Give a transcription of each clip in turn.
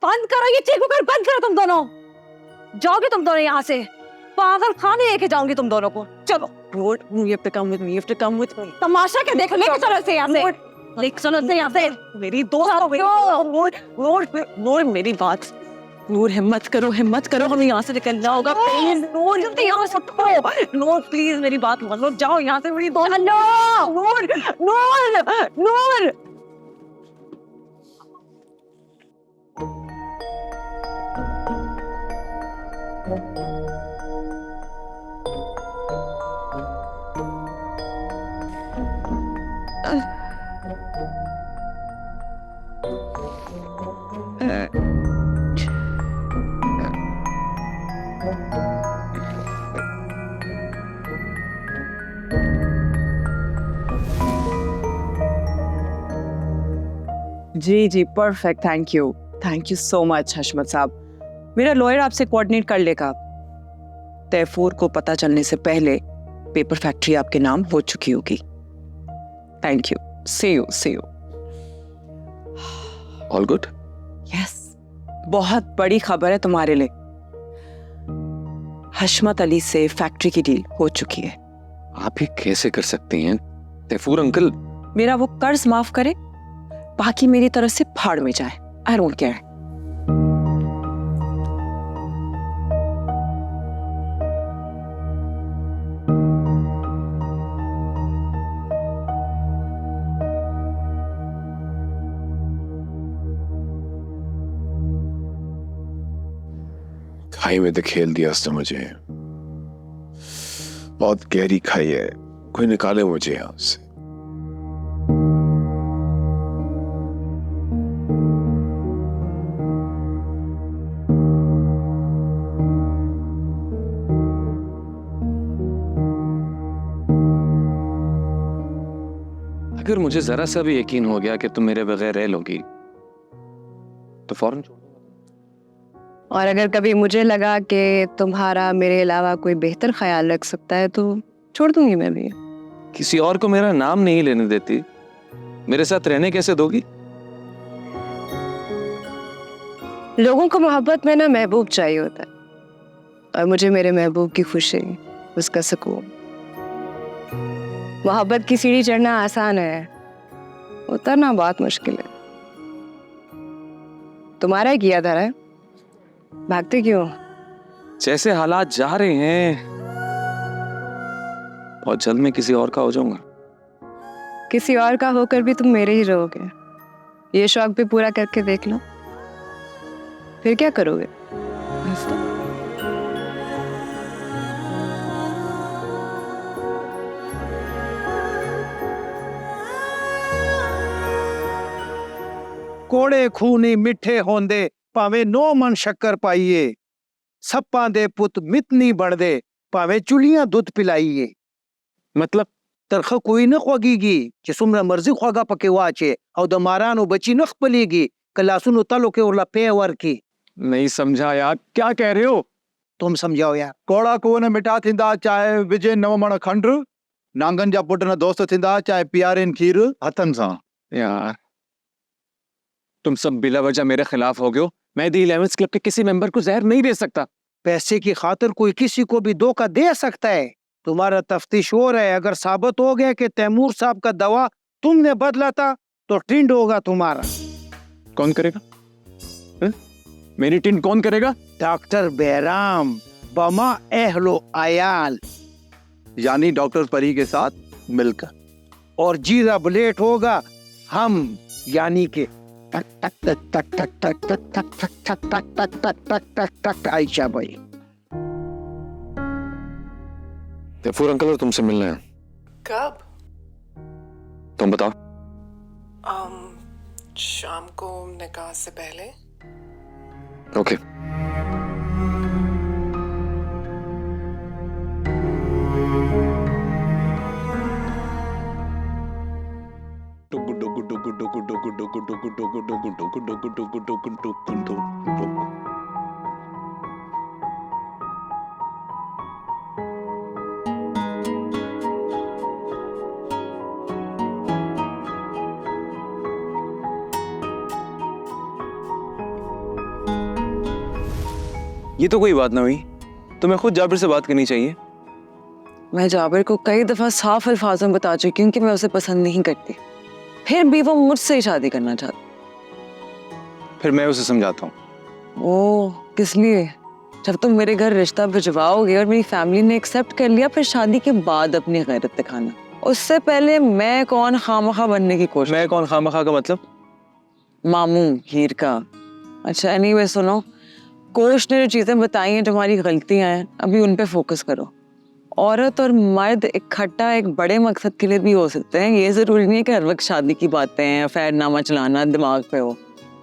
बंद करो ये चीख पुकार, बंद करो तुम दोनों। जाओगे तुम दोनों यहाँ से, पागल खाने लेके जाऊंगी तुम दोनों को। चलो। Lord, you have to come with me. You have to come with me. तमाशा क्या देख, लेके चलो इसे यहाँ से, लेके चलो इसे यहाँ से। मेरी दोस्त, Lord, मेरी बात। Lord, हिम्मत करो, हमें यहाँ से निकलना होगा। Please, Lord, जल्दी यहाँ से उठो। Lord, please, मेरी बात मान लो, जाओ यहाँ से, मेरी दोस्त। Lord. जी, perfect, thank you so much Hashmat साहब। मेरा लॉयर आपसे कोऑर्डिनेट कर लेगा। तैफूर को पता चलने से पहले पेपर फैक्ट्री आपके नाम हो चुकी होगी। Thank you, see you. All good? Yes, बहुत बड़ी खबर है तुम्हारे लिए। हशमत अली से फैक्ट्री की डील हो चुकी है। आप ही कैसे कर सकती हैं? तैफूर अंकल मेरा वो कर्ज माफ करे, बाकी मेरी तरफ से फाड़ में जाए। I don't care. खाई में धकेल दिया उसने मुझे। बहुत गहरी खाई है, कोई निकाले मुझे यहाँ से। अगर मुझे जरा सा भी यकीन हो गया कि तुम मेरे बगैर रह लोगी तो फौरन छोड़ दूंगा। और अगर कभी मुझे लगा कि तुम्हारा मेरे अलावा कोई बेहतर ख्याल रख सकता है तो छोड़ दूंगी मैं भी। किसी और को मेरा नाम नहीं लेने देती, मेरे साथ रहने कैसे दोगी? लोगों को मोहब्बत में ना महबूब चाहिए होता है, और मुझे मेरे महबूब की खुशी, उसका सुकून। मोहब्बत की सीढ़ी चढ़ना आसान है, उतरना बहुत मुश्किल है। तुम्हारा ही किया धरा है, भागते क्यों? जैसे हालात जा रहे हैं बहुत जल्द मैं किसी और का हो जाऊंगा। किसी और का होकर भी तुम मेरे ही रहोगे। ये शौक भी पूरा करके देख लो, फिर क्या करोगे? कोड़े खूनी मिठे होंदे भावे 9 मन शक्कर पाइए, सप्पां दे पुत मितनी बनदे भावे चुलियां दुध पिलाइए। मतलब तरख कोई न ख्वागीगी कि सुमरा मर्जी ख्वागा पके वाचे और द मारानो बची न खपलेगी कलासुनो तलो के उरला पेवर की। नहीं समझा यार, क्या कह रहे हो? तुम समझाओ यार। कोड़ा कोन मिठा थींदा चाहे विजय नवमण खंड, नांगन जा पुट न दोस्त थींदा चाहे पियारेन खीर हथन सां। यार तुम सब बिला वजह मेरे खिलाफ हो गए हो। मैं दी 11th क्लब के किसी मेंबर को जहर नहीं दे सकता। पैसे की खातिर कोई किसी को भी धोखा दे सकता है। तुम्हारा तफ्तीश हो रहा है, अगर साबित हो गया कि तैमूर साहब का दवा तुमने बदला था तो टिंड होगा तुम्हारा। कौन करेगा? मेरी टिंड कौन करेगा? डॉक्टर बैराम बमा एहलो आयाल, यानी डॉक्टर परी के साथ मिलकर। और जीरा बुलेट होगा हम, यानी के टक टक टक टक टक टक टक टक टक टक टक टक टक टक टक। आयशा भाई तैफूर अंकल और तुमसे मिलना है। कब? तुम बताओ। शाम को निकाह से पहले। ओके। ये तो कोई बात ना हुई, तुम्हें खुद जाबिर से बात करनी चाहिए। मैं जाबिर को कई दफा साफ अल्फाज में बता चुकी हूँ कि मैं उसे पसंद नहीं करती, फिर भी वो मुझसे ही शादी करना चाहती। फिर मैं उसे समझाता हूँ। ओ, किस लिए? जब तुम मेरे घर रिश्ता भिजवाओगे और मेरी फैमिली ने एक्सेप्ट कर लिया, फिर शादी के बाद अपनी गैरत दिखाना। उससे पहले मैं कौन खामखा बनने की कोशिश। मैं कौन खामखा का मतलब? मामू हीर का। अच्छा एनीवे सुनो, कोच ने जो चीजें बताई हैं, जो हमारी गलतियां हैं, अभी उन पे फोकस करो। औरत और मर्द इकट्ठा एक बड़े मकसद के लिए भी हो सकते हैं। ये जरूरी नहीं है कि हर वक्त शादी की बातें, अफेयरनामा चलाना दिमाग पे हो।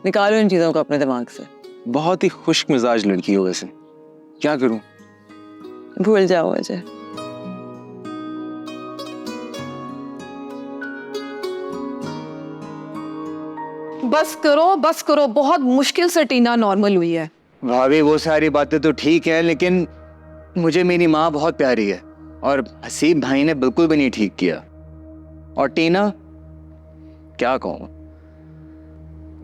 निकालो इन चीजों को अपने दिमाग से। बहुत ही खुश्क मिजाज लड़की हो वैसे, क्या करूं? भूल जाओ मुझे। बस करो, बहुत मुश्किल से टीना नॉर्मल हुई है। भाभी वो सारी बातें तो ठीक है, लेकिन मुझे मेरी माँ बहुत प्यारी है और हसीब भाई ने बिल्कुल भी नहीं ठीक किया। और टीना, क्या कहूँ?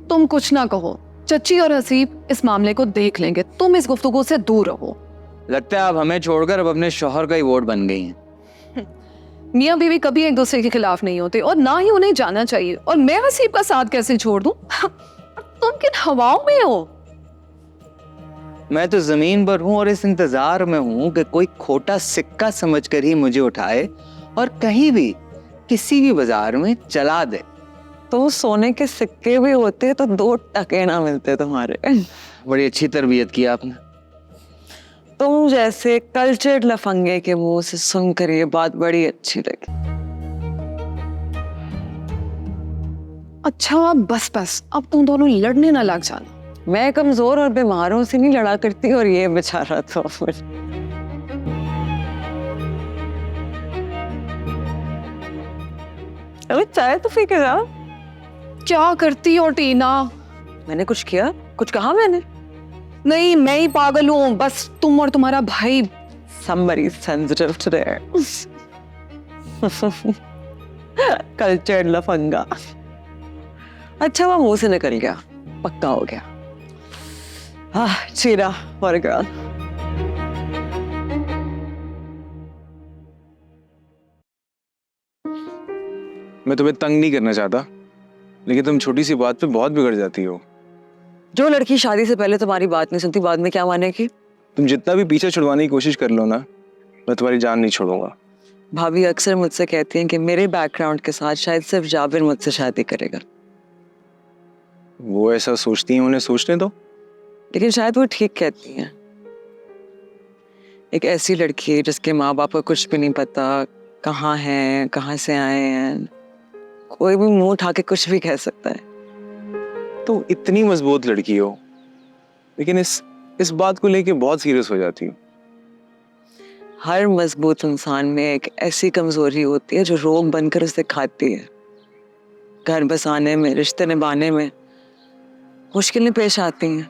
तुम कुछ ना कहो, चच्ची और हसीब इस मामले को देख लेंगे। तुम इस गुफ्तगू से दूर रहो। लगता है आप हमें छोड़कर अब अपने शौहर का ही वोट बन गई हैं। मियाँ बीवी कभी एक दूसरे के खिलाफ नहीं होते और ना ही उन्हें जाना चाहिए। और मैं हसीब का साथ कैसे छोड़ दूं? तुम किन हवाओं में हो? मैं तो जमीन पर हूँ और इस इंतजार में हूँ कि कोई खोटा सिक्का समझकर ही मुझे उठाए और कहीं भी किसी भी बाजार में चला दे। तो सोने के सिक्के भी होते तो 2 टके ना मिलते तुम्हारे। बड़ी अच्छी तरबियत की आपने। तुम जैसे कल्चर्ड लफंगे के मुंह से सुनकर ये बात बड़ी अच्छी लगी। अच्छा बस, अब तुम दोनों लड़ने ना लग जाना। मैं कमजोर और बीमारों से नहीं लड़ा करती, और ये बेचारा तो अरे चाय तो पी के जाओ। क्या करती हो टीना? मैंने कुछ किया? कुछ कहा मैंने? नहीं, मैं ही पागल हूँ। बस तुम और तुम्हारा भाई। Somebody sensitive today. कल्चर्ड लफंगा। अच्छा वो मुंह से निकल गया, पक्का हो गया। चीरा for a girl. मैं तुम्हें तंग नहीं करना चाहता, लेकिन तुम छोटी सी बात पे बहुत बिगड़ जाती हो। जो लड़की शादी से पहले तुम्हारी बात नहीं सुनती, बाद में क्या मानेगी? तुम जितना भी पीछे छुड़वाने की कोशिश कर लो ना, मैं तुम्हारी जान नहीं छोड़ूंगा। भाभी अक्सर मुझसे कहती हैं कि मेरे बैकग्राउंड के साथ शायद सिर्फ जाबिर मुझसे शादी करेगा। वो ऐसा सोचती हैं, उन्हें सोचने दो। लेकिन शायद वो ठीक कहती हैं। एक ऐसी लड़की जिसके माँ बाप को कुछ भी नहीं पता, कहाँ हैं, कहाँ से आए हैं, कोई भी मुंह उठा के कुछ भी कह सकता है। तो इतनी मजबूत लड़की हो, लेकिन इस बात को लेके बहुत सीरियस हो जाती हो। हर मजबूत इंसान में एक ऐसी कमजोरी होती है जो रोग बनकर उसे खाती है। घर बसाने में, रिश्ते निभाने में मुश्किलें पेश आती हैं।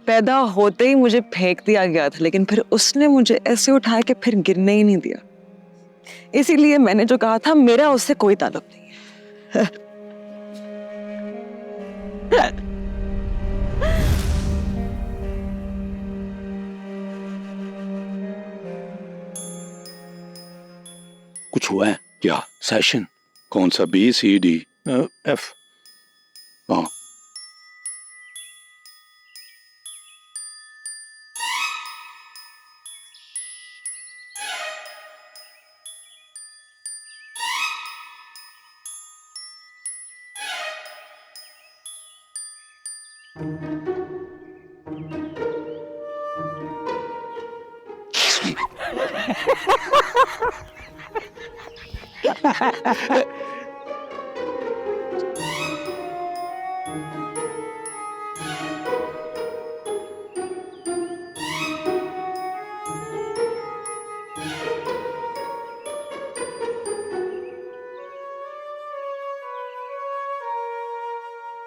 पैदा होते ही मुझे फेंक दिया गया था, लेकिन फिर उसने मुझे ऐसे उठाया कि फिर गिरने ही नहीं दिया। इसीलिए मैंने जो कहा था, मेरा उससे कोई ताल्लुक नहीं है। कुछ हुआ है क्या? सेशन कौन सा? BCD F। हाँ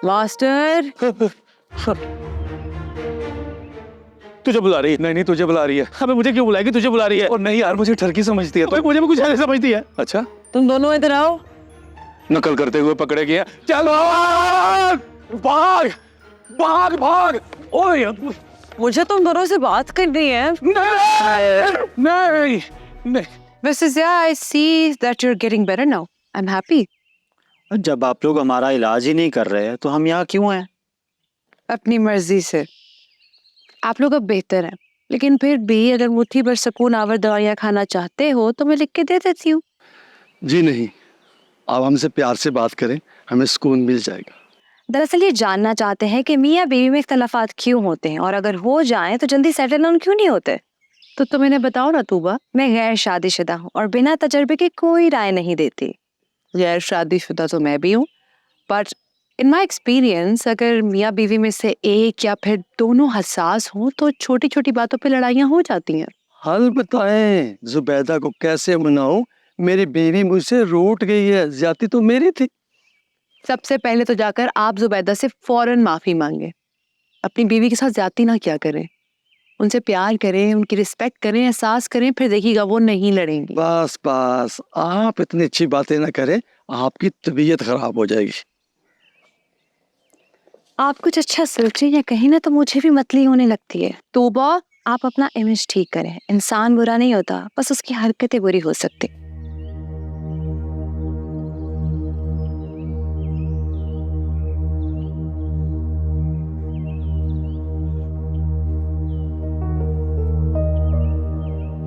मास्टर तुझे बुला रही है। नहीं तुझे बुला रही है। अबे मुझे क्यों बुलाएगी? तुझे बुला रही है। और नहीं यार, मुझे ठरकी समझती है। तो मुझे भी कुछ ऐसा समझती है। अच्छा, तुम दोनों इधर आओ। नकल करते हुए पकड़े गया। चलो भाग भाग भाग भाग। ओए मुझे तुम दोनों से बात करनी है। नहीं नहीं वैसे Zia, I see that you're getting better now. I'm happy. जब आप लोग हमारा इलाज ही नहीं कर रहे हैं तो हम यहाँ क्यों हैं? अपनी मर्जी से। आप लोग अब बेहतर हैं, लेकिन फिर भी अगर मुट्ठी भर सुकून आवर दवाइयाँ खाना चाहते हो तो मैं लिख के दे देती हूँ। जी नहीं, आप हमसे प्यार से बात करें, हमें सुकून मिल जाएगा। दरअसल ये जानना चाहते हैं कि मियाँ बीवी में इख्तलाफात क्यों होते हैं, और अगर हो जाएं तो जल्दी सेटल डाउन क्यों नहीं होते। तो तुम इन्हें बताओ ना तूबा। मैं गैर शादीशुदा हूँ और बिना तजर्बे के कोई राय नहीं देती। गैर शादीशुदा तो मैं भी हूँ, बट इन माई एक्सपीरियंस अगर मियाँ बीवी में से एक या फिर दोनों हसास हों तो छोटी छोटी बातों पे लड़ाइयाँ हो जाती हैं। हल बताएं, जुबैदा को कैसे मनाऊं? मेरी बीवी मुझसे रूठ गई है, ज्यादती तो मेरी थी। सबसे पहले तो जाकर आप जुबैदा से फौरन माफी मांगे। अपनी बीवी के साथ ज्यादती ना क्या करें, उनसे प्यार करें, उनकी रिस्पेक्ट करें, एहसास करें, फिर देखिएगा वो नहीं लड़ेंगी। बस बस, आप इतनी अच्छी बातें ना करें, आपकी तबीयत खराब हो जाएगी। आप कुछ अच्छा सोचें या कहीं ना तो मुझे भी मतली होने लगती है। तोबा, आप अपना इमेज ठीक करें। इंसान बुरा नहीं होता, बस उसकी हरकतें बुरी हो सकती।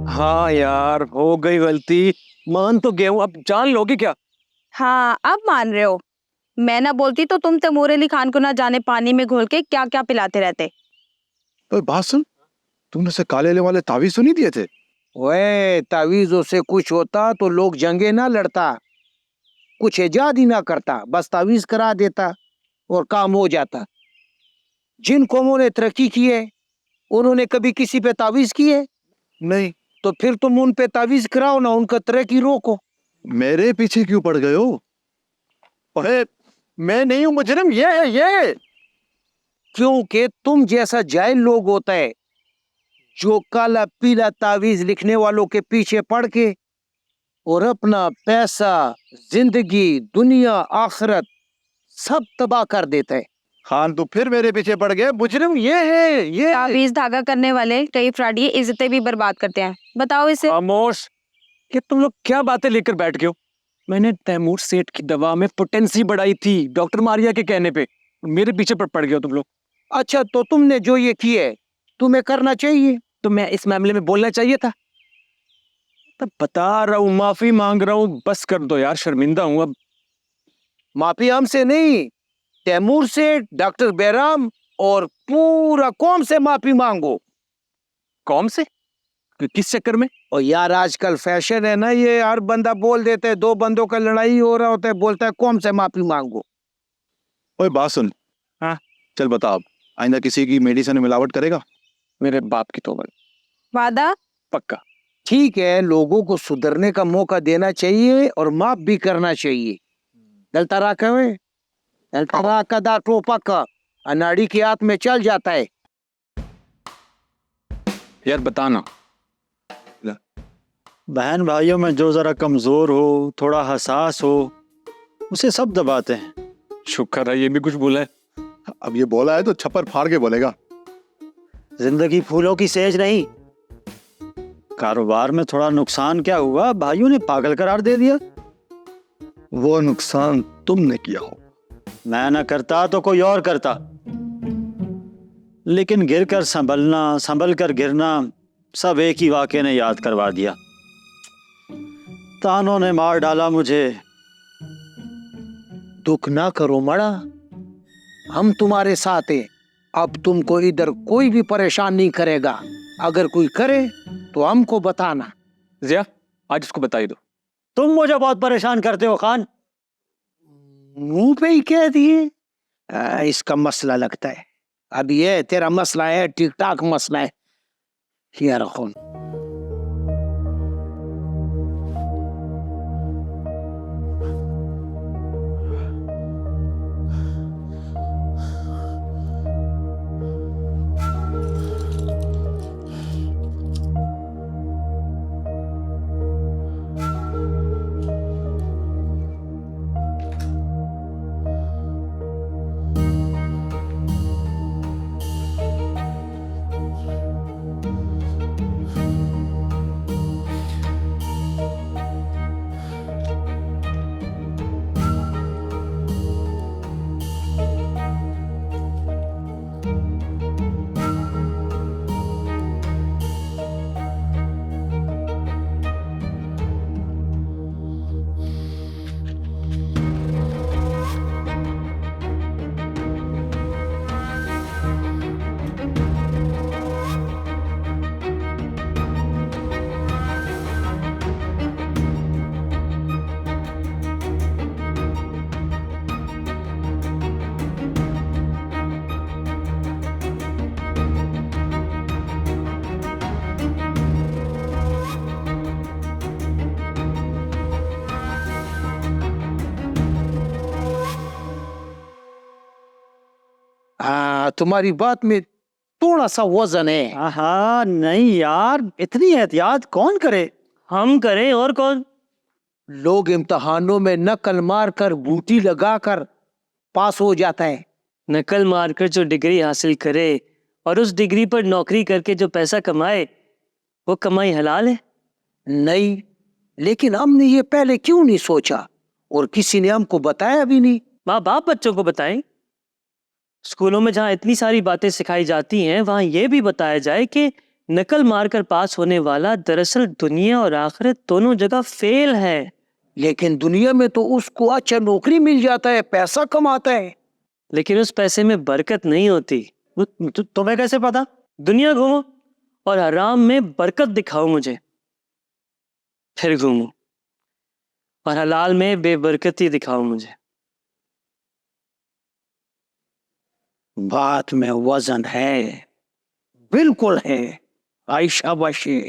हाँ यार, हो गई गलती, मान तो गया हूँ, अब जान लोगे क्या? हाँ, अब मान रहे हो। मैं ना बोलती तो तुम तैमूर अली खान को ना जाने पानी में घोल के क्या क्या पिलाते रहते। ओए बात सुन, तुमने से काले वाले तावीज तो नहीं दिए थे? ओए, तावीजों से कुछ होता तो लोग जंगे ना लड़ता, कुछ इजाद ही ना करता, बस तावीज करा देता और काम हो जाता। जिन कौमों ने तरक्की की है उन्होंने कभी किसी पे तावीज किए नहीं। तो फिर तुम उन पे तावीज कराओ ना, उनका तरक्की रोको। मेरे पीछे क्यों पड़ गए हो? ओए, मैं नहीं हूं मुजरिम, ये है ये। क्योंकि तुम जैसा जाहिल लोग होता है जो काला पीला तावीज लिखने वालों के पीछे पड़ के और अपना पैसा, जिंदगी, दुनिया, आखिरत सब तबाह कर देता है। खान तो फिर मेरे पीछे पड़ गए, मुजरिम ये है ये। तावीज धागा करने वाले कई फ्रॉडी इज्जतें भी बर्बाद करते हैं। बताओ इसे। खामोश, कि तुम लोग क्या बातें लेकर बैठ गए हो? मैंने तैमूर सेठ की दवा में पोटेंसी बढ़ाई थी डॉक्टर मारिया के कहने पे, मेरे पीछे पड़ गए हो तुम लोग। अच्छा, तो तुमने जो ये किया है तुम्हें करना चाहिए। तो मैं इस मामले में बोलना चाहिए था। तब बता रहा हूँ, माफी मांग रहा हूँ, बस कर दो यार, शर्मिंदा हूँ अब। माफी हमसे नहीं, तैमूर से, डॉक्टर बैराम और पूरा कौम से माफी मांगो। कौम से? किस चक्कर में? और यार आजकल फैशन है ना, ये हर बंदा बोल देते है, दो बंदों का लड़ाई हो रहा होता है, बोलता है कौम से माफी मांगो। ओए बात सुन, हाँ? चल बता, अब आइंदा किसी की मेडिसिन में मिलावट करेगा? मेरे बाप की तौबा। वादा? पक्का। ठीक है, लोगों को सुधरने का मौका देना चाहिए और माफ भी करना चाहिए। दलतरा कहे दलतरा कदा टोपा का अनाड़ी के हाथ में चल जाता है। यार बताना। बहन भाइयों में जो जरा कमजोर हो, थोड़ा हसास हो, उसे सब दबाते हैं। शुक्र है ये भी कुछ बोला है। अब ये बोला है तो छप्पर फाड़ के बोलेगा। जिंदगी फूलों की सेज नहीं। कारोबार में थोड़ा नुकसान क्या हुआ, भाइयों ने पागल करार दे दिया। वो नुकसान तुमने किया हो। मैं ना करता तो कोई और करता, लेकिन गिर कर संभलना, संभल कर गिरना, सब एक ही वाक़े ने याद करवा दिया। तानों ने मार डाला मुझे। दुख ना करो मड़ा, हम तुम्हारे साथ हैं। अब तुमको इधर कोई भी परेशान नहीं करेगा। अगर कोई करे तो हमको बताना। जिया, आज उसको बता ही दो। तुम मुझे बहुत परेशान करते हो खान। मुंह पे ही कह दिए। इसका मसला लगता है। अब ये तेरा मसला है, ठीक ठाक मसला है। ये रखो। हाँ, तुम्हारी बात में थोड़ा सा वजन है। हाँ नहीं यार, इतनी एहतियात कौन करे? हम करें और कौन? लोग इम्तिहानों में नकल मार कर बूटी लगा कर पास हो जाता है। नकल मारकर जो डिग्री हासिल करे और उस डिग्री पर नौकरी करके जो पैसा कमाए, वो कमाई हलाल है? नहीं, लेकिन हमने ये पहले क्यों नहीं सोचा और किसी ने हमको बताया भी नहीं। माँ बाप बच्चों को बताएं। स्कूलों में जहाँ इतनी सारी बातें सिखाई जाती हैं, वहाँ ये भी बताया जाए कि नकल मारकर पास होने वाला दरअसल दुनिया और आखिरत दोनों जगह फेल है। लेकिन दुनिया में तो उसको अच्छा नौकरी मिल जाता है, पैसा कमाता है। लेकिन उस पैसे में बरकत नहीं होती। तुम्हें कैसे पता? दुनिया घूमो और हराम में बरकत दिखाओ मुझे, फिर घूमो और हलाल में बेबरकती दिखाओ मुझे। बात में वजन है, बिल्कुल है। आयशा बाशी।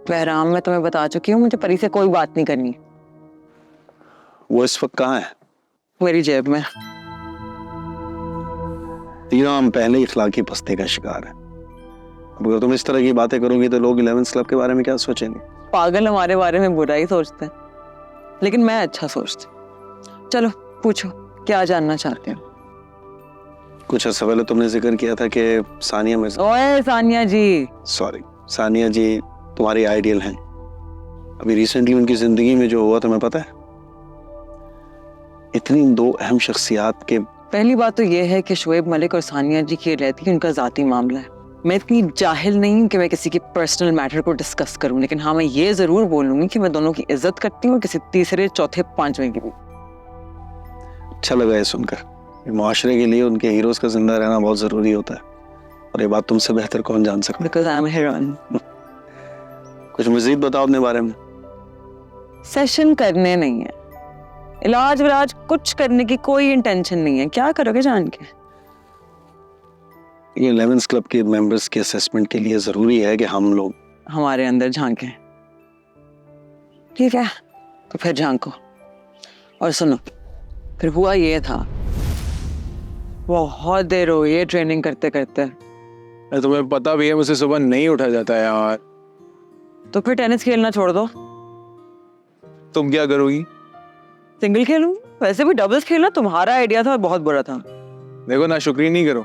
बहराम, मैं तुम्हें बता चुकी हूँ, मुझे परी से कोई बात नहीं करनी। वो इस वक्त कहाँ है? मेरी जेब में। तीनों हम पहले ही इखलाकी पस्ती का शिकार है। अब अगर तुम इस तरह की बातें करोगी तो लोग 11th क्लब के बारे में क्या सोचेंगे? पागल हमारे बारे में बुरा ही सोचते हैं, लेकिन मैं अच्छा सोचती। चलो पूछो, क्या जानना चाहते हो? कुछ अर्सा पहले तुमने जिक्र किया था कि सानिया मिर्जा। ओए सानिया जी। सॉरी, सानिया जी तुम्हारी आइडियल हैं। अभी रिसेंटली उनकी जिंदगी में जो हुआ तुम्हें पता है? इतनी दो अहम शख्सियात के। पहली बात तो यह है कि शोएब मलिक और सानिया जी की रहती है, उनका जाती मामला है। मैं इतनी जाहिल नहीं हूं कि मैं किसी की पर्सनल मैटर को डिस्कस करूं, लेकिन हाँ मैं ये जरूर बोलूंगी कि मैं दोनों की इज्जत करती हूँ, किसी तीसरे चौथे पांचवें की भी। अच्छा लगा ये सुनकर। मुआशरे के लिए उनके हीरोज का जिंदा रहना बहुत जरूरी होता है, और ये बात तुमसे बेहतर कौन जान सकता है? Because I'm a heroine. कुछ मजीद बताओ अपने बारे में। सेशन करने नहीं है, इलाज विलाज कुछ करने की कोई इंटेंशन नहीं है। क्या करोगे जान के? ये 11th क्लब के मेंबर्स के असेसमेंट के लिए जरूरी है कि हम लोग हमारे अंदर झांकें। ठीक है, तो फिर झांको। और सुनो, फिर हुआ ये था, बहुत देर हो ये ट्रेनिंग करते करते। तुम्हें पता भी है मुझसे सुबह नहीं उठा जाता है यार। तो फिर टेनिस खेलना छोड़ दो। तुम क्या करोगी? सिंगल खेलूं? वैसे भी डबल्स खेलना तुम्हारा आइडिया था और बहुत बुरा था। देखो ना, शुक्रिया नहीं करो।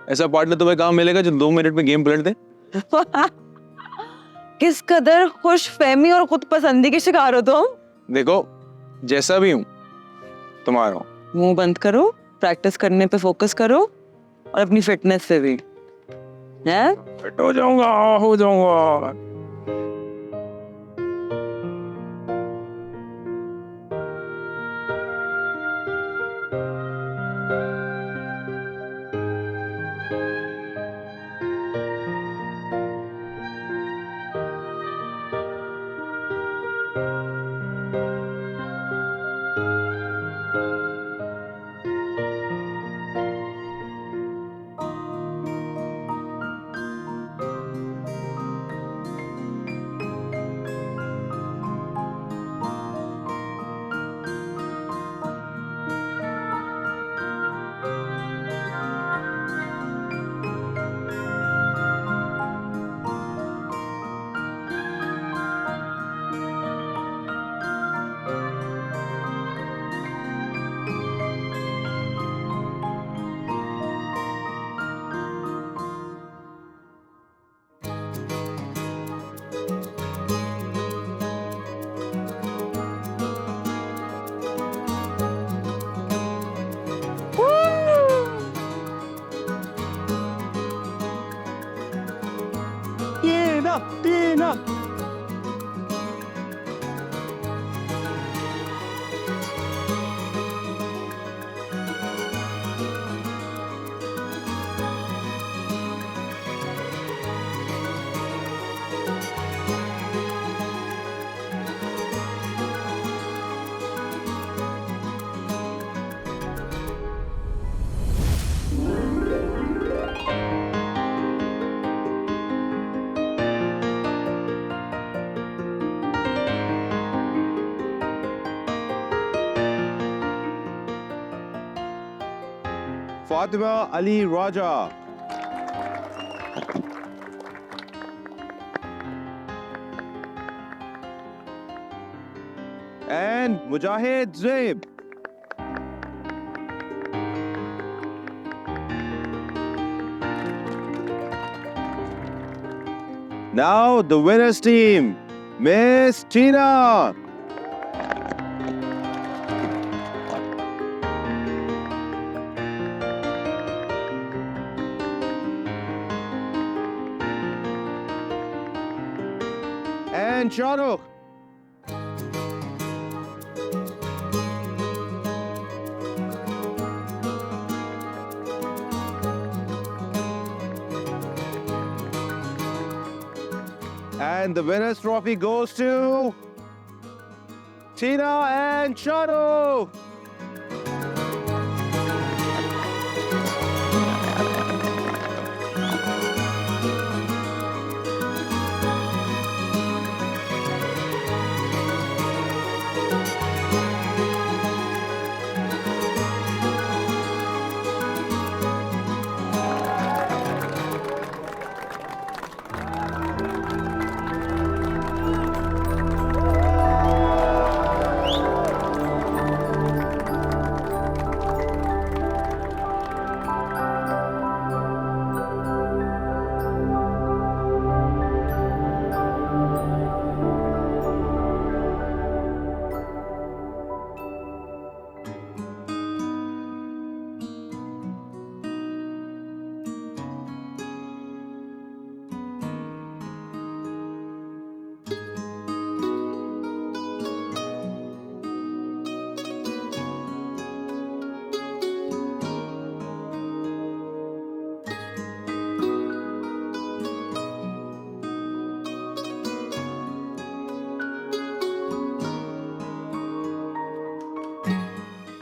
ऐसा पार्टनर तुम्हें कहाँ मिलेगा जो 2 मिनट में गेम पलट दे? किस कदर खुश फहमी और खुद पसंदी के शिकार हो तुम। देखो जैसा भी हूँ तुम्हारा हूँ। मुंह बंद करो, प्रैक्टिस करने पे फोकस करो और अपनी फिटनेस पे भी। हैं? फिट हो जाऊंगा। Fatima Ali Raja. And Mujahid Zaib. Now the winners team, Miss Tina. And Shahrukh. And the winner's trophy goes to Tina and Shahrukh.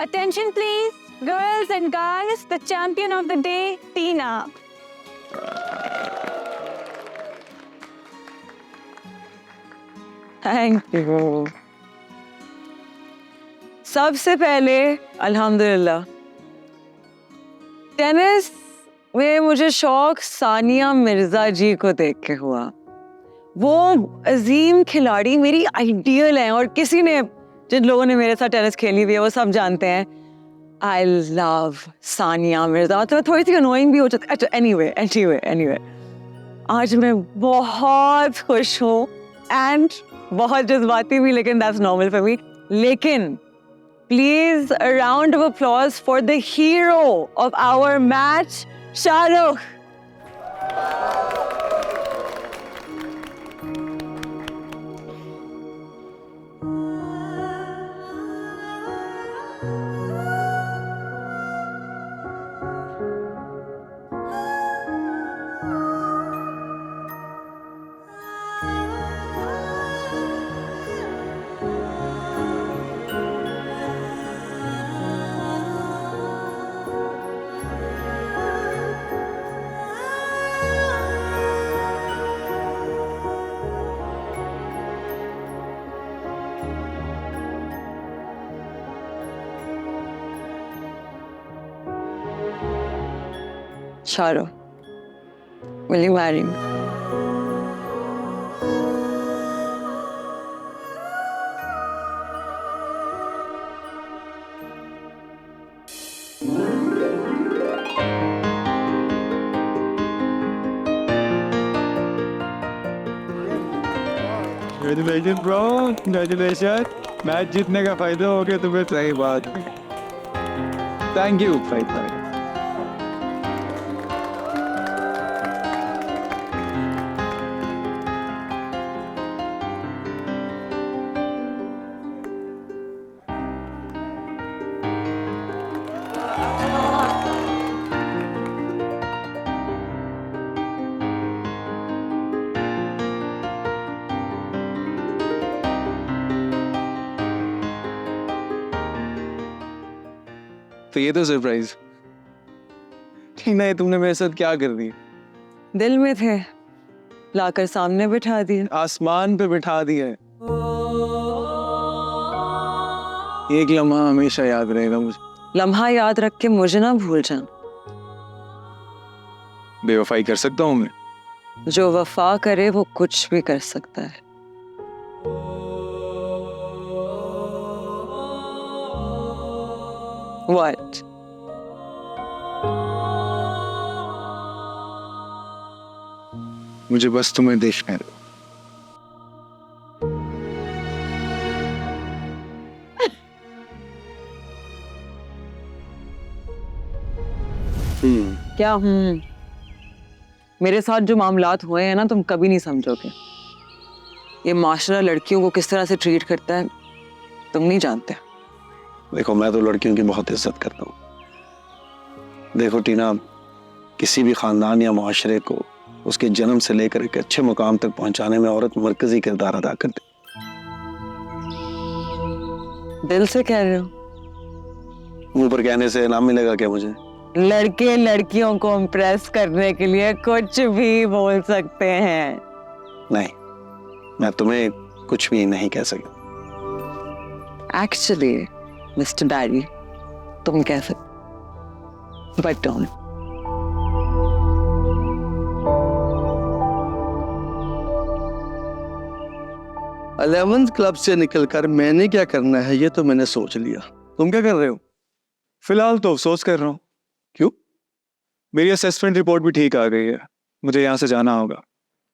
Attention please, girls and guys, the champion of the day, Tina. Thank you. सबसे पहले अल्हम्दुलिल्लाह, tennis में मुझे शौक सानिया मिर्जा जी को देख के हुआ। वो अजीम खिलाड़ी मेरी आइडियल हैं और किसी ने, जिन लोगों ने मेरे साथ टेनिस खेली हुई है वो सब जानते हैं, आई लव सानिया मिर्जा। तो थोड़ी सी अनोइंग भी हो जाती है। अच्छा, एनीवे आज मैं बहुत खुश हूँ एंड बहुत जज्बाती भी, लेकिन दैट्स नॉर्मल फॉर मी। लेकिन please a round of applause for the hero of our match, Shahrukh. Shahrukh, will you marry me? Congratulations bro, congratulations. Match जीतने का फायदा हो गया तुम्हें, सही बात। थैंक यू भाई। तो ये तो सरप्राइज। टीना, ये तुमने मेरे साथ क्या कर दी? दिल में थे, लाकर सामने बिठा दिए। आसमान पे बिठा दिया है। एक लम्हा हमेशा याद रहेगा मुझे। लम्हा याद रख के मुझे ना भूल जाना। बेवफाई कर सकता हूँ मैं? जो वफा करे वो कुछ भी कर सकता है। What? मुझे बस तुम्हें देखना है। क्या हूँ? मेरे साथ जो मामलात हुए हैं ना, तुम कभी नहीं समझोगे। ये माशरा लड़कियों को किस तरह से ट्रीट करता है तुम नहीं जानते। देखो, मैं तो लड़कियों की बहुत इज्जत करता हूँ। देखो टीना, किसी भी खानदान या मुआशरे को उसके जन्म से लेकर एक अच्छे मुकाम तक पहुंचाने में औरत मरकजी किरदार अदा करती। दिल से कह रहे हो? मुंह पर कहने से इनाम मिलेगा क्या मुझे? लड़के लड़कियों को इम्प्रेस करने के लिए कुछ भी बोल सकते हैं। नहीं, मैं तुम्हें कुछ भी नहीं कह सकता। एक्चुअली मिस्टर डैडी, तुम कह सकते, बट डोंट। 11th क्लब से निकलकर मैंने क्या करना है ये तो मैंने सोच लिया। तुम क्या कर रहे हो? फिलहाल तो अफसोस कर रहा हूँ। क्यों? मेरी असेसमेंट रिपोर्ट भी ठीक आ गई है, मुझे यहाँ से जाना होगा।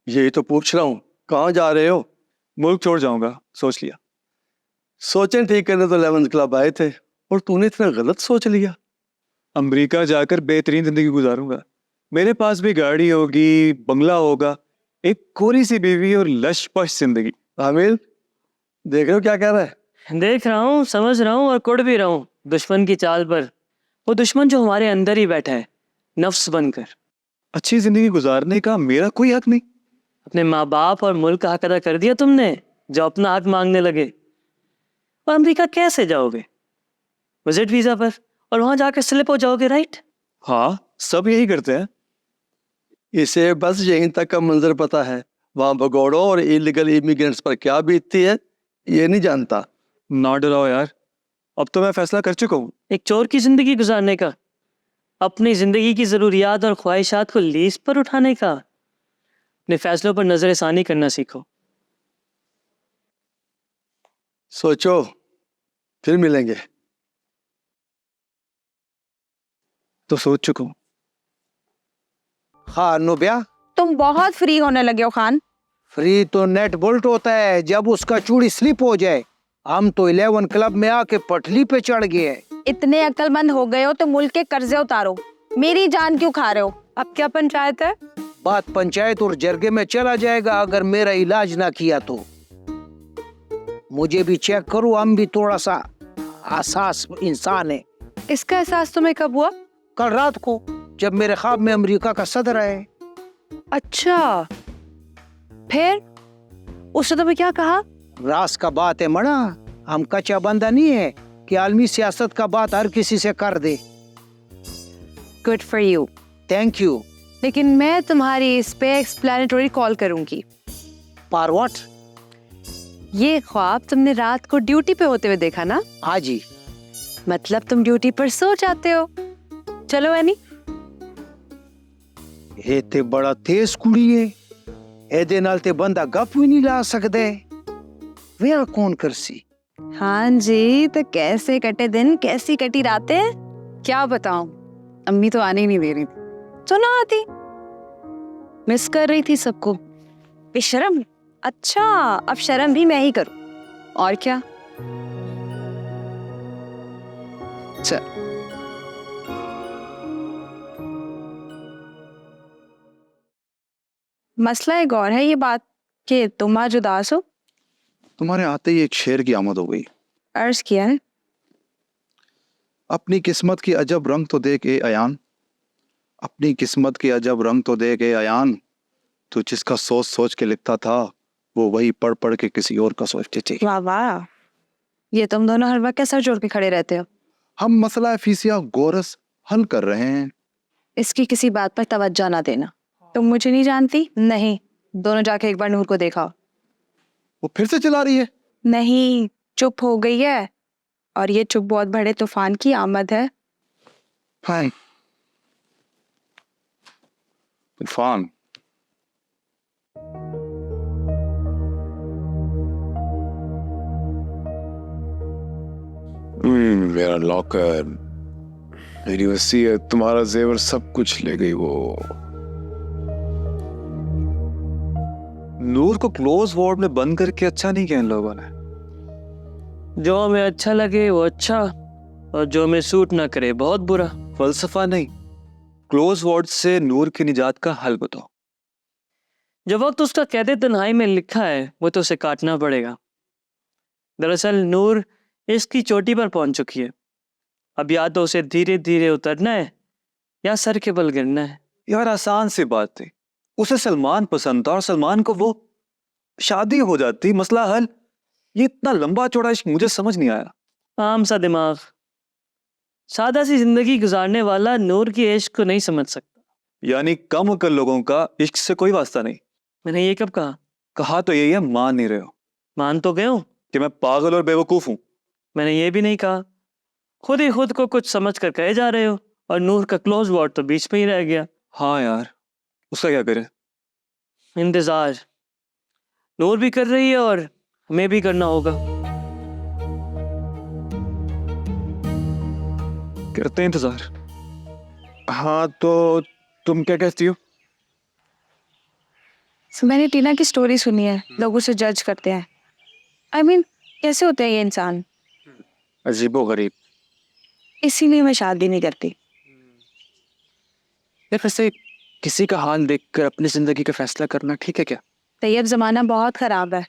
यही तो पूछ रहा हूँ, कहाँ जा रहे हो? मुल्क छोड़ जाऊंगा, सोच लिया। सोचें ठीक करने तो 11th क्लब आए थे और तूने इतना गलत सोच लिया। अमेरिका जाकर बेहतरीन जिंदगी गुजारूंगा। मेरे पास भी गाड़ी होगी, बंगला होगा, एक कोरी सी बीवी और लश पश जिंदगी। आमिर, देख रहे हो क्या कह रहा है? देख रहा हूँ, समझ रहा हूँ और कुड़ भी रहा हूँ दुश्मन की चाल पर। वो दुश्मन जो हमारे अंदर ही बैठा है, नफ्स बनकर। अच्छी जिंदगी गुजारने का मेरा कोई हक नहीं। अपने माँ बाप और मुल्क का हक अदा कर दिया तुमने, जो अपना हक मांगने लगे। और अमेरिका कैसे जाओगे? विजिट वीजा पर, और वहां जाकर स्लिप हो जाओगे, राइट? हाँ, सब यही करते हैं। इसे बस यहीं तक का मंजर पता है, वहां भगोड़ों और इलीगल इमिग्रेंट्स पर क्या बीतती है ये नहीं जानता। ना डराओ यार, अब तो मैं फैसला कर चुका हूँ। एक चोर की जिंदगी गुजारने का, अपनी जिंदगी की जरूरियात और ख्वाहिशात को लीज पर उठाने का। अपने फैसलों पर नजरसानी करना सीखो। सोचो, फिर मिलेंगे। तो सोच चुका हूँ। हाँ नुबिया, तुम बहुत फ्री होने लगे हो खान। फ्री तो नेट बोल्ट होता है जब उसका चूड़ी स्लिप हो जाए। हम तो 11 क्लब में आके पटली पे चढ़ गए। इतने अक्लमंद हो गए हो तो मुल्क के कर्जे उतारो, मेरी जान क्यों खा रहे हो? अब क्या पंचायत है? बात पंचायत और जरगे में चला जाएगा अगर मेरा इलाज ना किया तो। मुझे भी चेक करो, हम भी थोड़ा सा आसास इंसान है। इसका एहसास तुम्हें कब हुआ? कल रात को, जब मेरे ख्वाब में अमेरिका का सदर आए। अच्छा, फिर उसने तुम्हें क्या कहा? रास का बात है मना, हम कच्चा बंदा नहीं है कि आलमी सियासत का बात हर किसी से कर दे। Good for you. Thank you. लेकिन मैं तुम्हारी इस पे एक्सप्लेनेटरी कॉल करूंगी। पर व्हाट? ये ख्वाब तुमने रात को ड्यूटी पे होते हुए देखा ना? हाँ जी। मतलब तुम ड्यूटी पर सो जाते हो। चलो एनी। ये ते बड़ा तेज कुड़ी है, एदे नाल ते बंदा गप भी नहीं ला सकदे। वे कौन करसी? हाँ जी, तो कैसे कटे दिन, कैसी कटी रातें? क्या बताऊं, अम्मी तो आने ही नहीं दे रही थी। तो ना आती? मिस कर रही थी सबको। बेशरम। अच्छा, अब शर्म भी मैं ही करूं। और क्या? चल। मसला एक और है ये बात कि तुम आज उदास हो। तुम्हारे आते ही एक शेर की आमद हो गई। अर्ज किया है। अपनी किस्मत की अजब रंग तो देख ए अयान, अपनी किस्मत की अजब रंग तो देख ए अयान, तू जिसका सोच सोच के लिखता था वो वही पढ़ पढ़ के किसी और का सोचती थी। वाह वाह, ये तुम दोनों हर वक्त सर जोड़ के खड़े रहते हो। हम मसला फीसिया गोरस हल कर रहे हैं। इसकी किसी बात पर तवज्जो ना देना। तुम मुझे नहीं जानती? नहीं, दोनों जाके एक बार नूर को देखा। वो फिर से चला रही है। नहीं, चुप हो गई है, और ये चुप बहुत बड़े तूफान की आमद है। फाइन, इरफान, मेरा लॉकर, मेरी वसीयत, तुम्हारा जेवर, सब कुछ ले गई वो। नूर को क्लोज वार्ड में बंद करके अच्छा नहीं किया इन लोगों ने। जो हमें अच्छा लगे वो अच्छा, और जो हमें सूट ना करे बहुत बुरा। फलसफा नहीं, क्लोज वार्ड से नूर की निजात का हल बताओ। जो वक्त उसका कैदे तन्हाई में लिखा है वो तो उसे काटना पड़ेगा। दरअसल नूर इसकी चोटी पर पहुंच चुकी है। अब या तो उसे धीरे धीरे उतरना है या सर के बल गिरना है। यार आसान सी बात थी, उसे सलमान पसंद था और सलमान को वो, शादी हो जाती, मसला हल। ये इतना लंबा चौड़ा इश्क मुझे समझ नहीं आया। आम सा दिमाग, सादा सी जिंदगी गुजारने वाला नूर की इश्क को नहीं समझ सकता। यानी कम अकल लोगों का इश्क से कोई वास्ता नहीं। मैंने ये कब कहा? कहा तो यही है, मान नहीं रहे हो। मान तो गए हूं कि मैं पागल और बेवकूफ हूं। मैंने ये भी नहीं कहा। खुद ही खुद को कुछ समझ कर कहे जा रहे हो, और नूर का क्लोज वार्ड तो बीच में ही रह गया। हाँ यार, उसका क्या करे? इंतजार नूर भी कर रही है और हमें भी करना होगा। करते हैं इंतजार। हाँ तो तुम क्या कहती हो? मैंने टीना की स्टोरी सुनी है, लोग उसे जज करते हैं। I mean, कैसे होते हैं ये इंसान? अजीबो गरीब। इसीलिए मैं शादी नहीं करती। यार वैसे किसी का हाल देखकर अपनी जिंदगी का फैसला करना ठीक है क्या? तैयब जमाना बहुत खराब है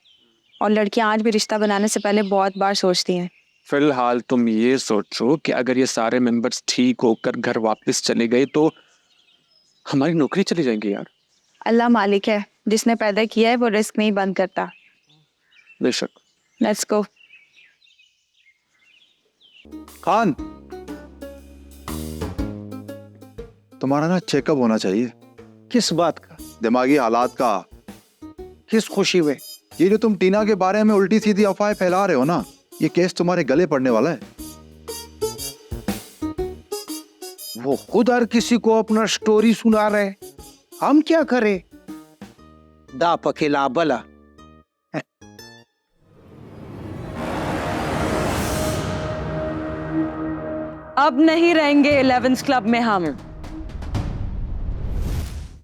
और लड़कियां आज भी रिश्ता बनाने से पहले बहुत बार सोचती हैं। फिलहाल तुम ये सोचो कि अगर ये सारे मेंबर्स ठीक होकर घर वापस चले गए तो हमारी नौकरी चली जाएगी यार। अल्लाह मालिक है, जिसने पैदा किया है वो रिस्क नहीं बंद करता। बेशक। Let's go. खान, तुम्हारा ना चेकअप होना चाहिए। किस बात का? दिमागी हालात का। किस खुशी में? ये जो तुम टीना के बारे में उल्टी सीधी अफवाहें फैला रहे हो ना, ये केस तुम्हारे गले पड़ने वाला है। वो खुद हर किसी को अपना स्टोरी सुना रहे, हम क्या करें? दा पकेला बला। अब नहीं रहेंगे 11th क्लब में हम।